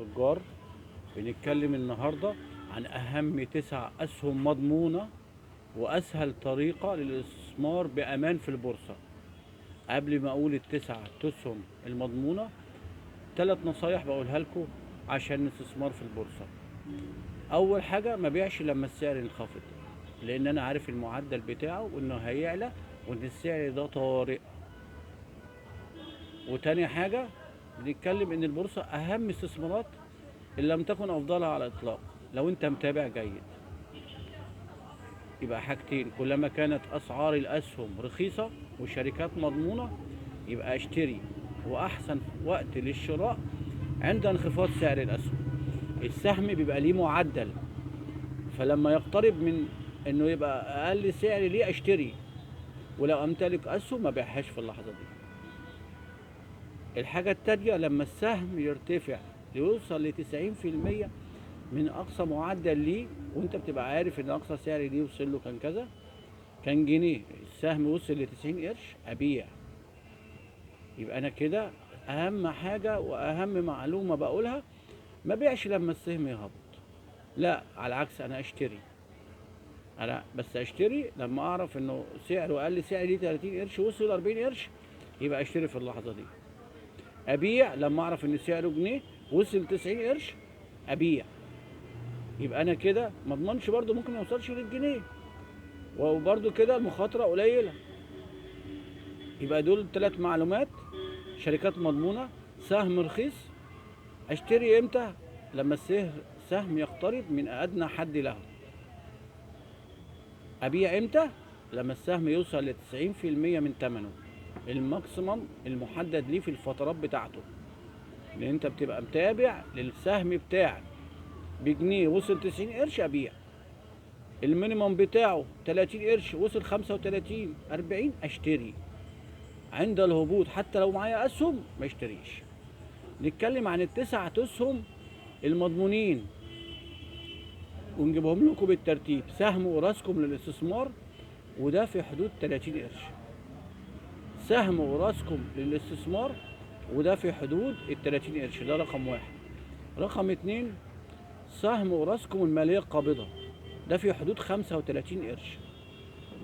التجار. بنتكلم النهارده عن أهم 9 أسهم مضمونة وأسهل طريقة للاستثمار بأمان في البورصة. قبل ما أقول التسع أسهم المضمونة، 3 نصايح بقولها لكم عشان الاستثمار في البورصة. أول حاجة، ما بيعش لما السعر ينخفض، لأن أنا عارف المعدل بتاعه وإنه هيعلى وإن السعر ده طارئ. وتاني حاجة، بنتكلم إن البورصة أهم استثمارات إن لم تكن أفضلها على الإطلاق لو أنت متابع جيد. يبقى حاجتين، كلما كانت أسعار الأسهم رخيصة وشركات مضمونة يبقى اشتري، وأحسن وقت للشراء عند انخفاض سعر الأسهم. السهم بيبقى ليه معدل، فلما يقترب من إنه يبقى أقل سعر ليه اشتري، ولو أمتلك أسهم ما بيعهاش في اللحظة دي. الحاجة التانية، لما السهم يرتفع ليوصل ل90% من أقصى معدل ليه، وأنت بتبقى عارف إن أقصى سعر ليه وصل له كان كذا، كان جنيه، السهم وصل ل90 قرش، أبيع. يبقى أنا كده أهم حاجة وأهم معلومة بقولها، ما بيعش لما السهم يهبط، لا، على العكس أنا أشتري. أنا بس أشتري لما أعرف إنه سعره أقل سعر ليه 30 قرش وصل 40 قرش، يبقى أشتري في اللحظة دي. أبيع لما أعرف إن سعره جنيه وصل 90 قرش، أبيع. يبقى أنا كده ما اضمنش برضه، ممكن ما يوصلش للجنيه، وبرضه كده المخاطرة قليلة. يبقى دول 3 معلومات: شركات مضمونة، سهم رخيص. اشتري امتى؟ لما السهم يقترب من ادنى حد له. ابيع امتى؟ لما السهم يوصل ل90% من ثمنه، الماكسيمم المحدد ليه في الفترات بتاعته. لان انت بتبقى متابع للسهم بتاعك، بجنيه وصل 90 قرش ابيع، المينيمم بتاعه 30 قرش وصل 35 40 اشتري. عند الهبوط حتى لو معايا اسهم ما اشتريش. نتكلم عن ال9 اسهم المضمونين ونجيبهم لكم بالترتيب. سهم اوراسكوم للاستثمار، وده في حدود 30 قرش. سهم اوراسكوم للاستثمار، وده في حدود ال 30 قرش، ده رقم 1. رقم 2، سهم اوراسكوم المالية القابضة، ده في حدود 35 قرش.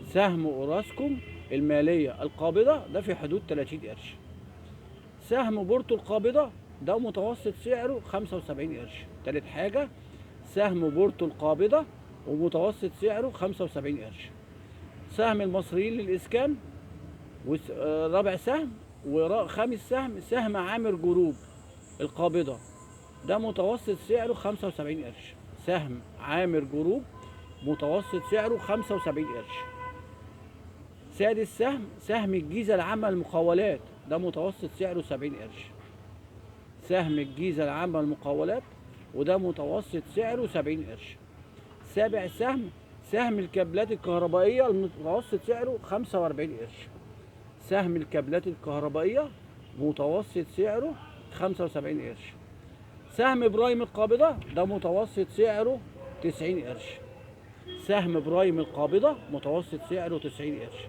سهم اوراسكوم المالية القابضة ده في حدود 30 قرش. سهم بورتو القابضة ده متوسط سعره 75 قرش. تالت حاجة، سهم بورتو القابضة ومتوسط سعره 75 قرش. سهم المصريين للإسكان، رابع سهم. وخامس سهم، سهم عامر جروب القابضة، ده متوسط سعره 75 قرش. سهم عامر جروب متوسط سعره 75 قرش. سادس سهم، سهم الجيزة العامة للمقاولات، ده متوسط سعره 70 قرش. سهم الجيزة العامة للمقاولات، وده متوسط سعره 70 قرش. سابع سهم، سهم الكابلات الكهربائية، المتوسط سعره 45 قرش. سهم الكابلات الكهربائية متوسط سعره 75 قرش. سهم برايم القابضة ده متوسط سعره 90 قرش. سهم برايم القابضة متوسط سعره 90 قرش.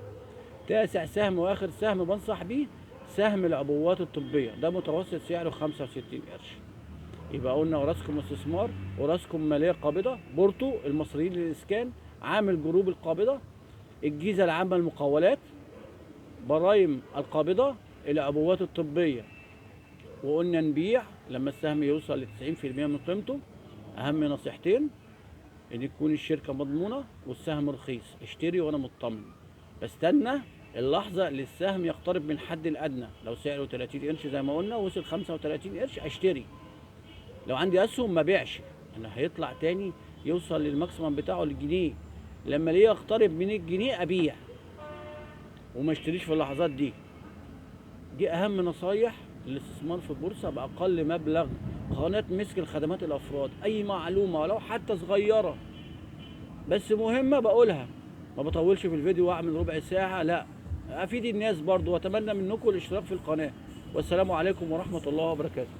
تاسع سهم واخر سهم بنصح بيه، سهم العبوات الطبية، ده متوسط سعره 65 قرش. يبقى قلنا اوراسكوم استثمار، اوراسكوم مالية قابضة، بورتو المصريين للإسكان، عامل جروب القابضة، الجيزة العامة للمقاولات، برايم القابضة، العبوات الطبية. وقلنا نبيع لما السهم يوصل ل90% من قيمته. أهم نصيحتين، إن تكون الشركة مضمونة والسهم رخيص، اشتري وأنا مطمن. بستنى اللحظة اللي السهم يقترب من الحد الأدنى، لو سعره 30 قرش زي ما قلنا وصل 35 قرش اشتري. لو عندي أسهم ما بيعش، أنا هيطلع تاني يوصل للماكسيمم بتاعه للجنيه، لما ليه يقترب من الجنيه أبيع وما اشتريش في اللحظات دي. دي أهم نصايح للاستثمار في البورصة بأقل مبلغ. قناة مسك الخدمات الأفراد، أي معلومة ولو حتى صغيرة بس مهمة بقولها، ما بطولش في الفيديو واعمل ربع ساعة، لا، افيد الناس برضو. واتمنى منكم الاشتراك في القناة. والسلام عليكم ورحمة الله وبركاته.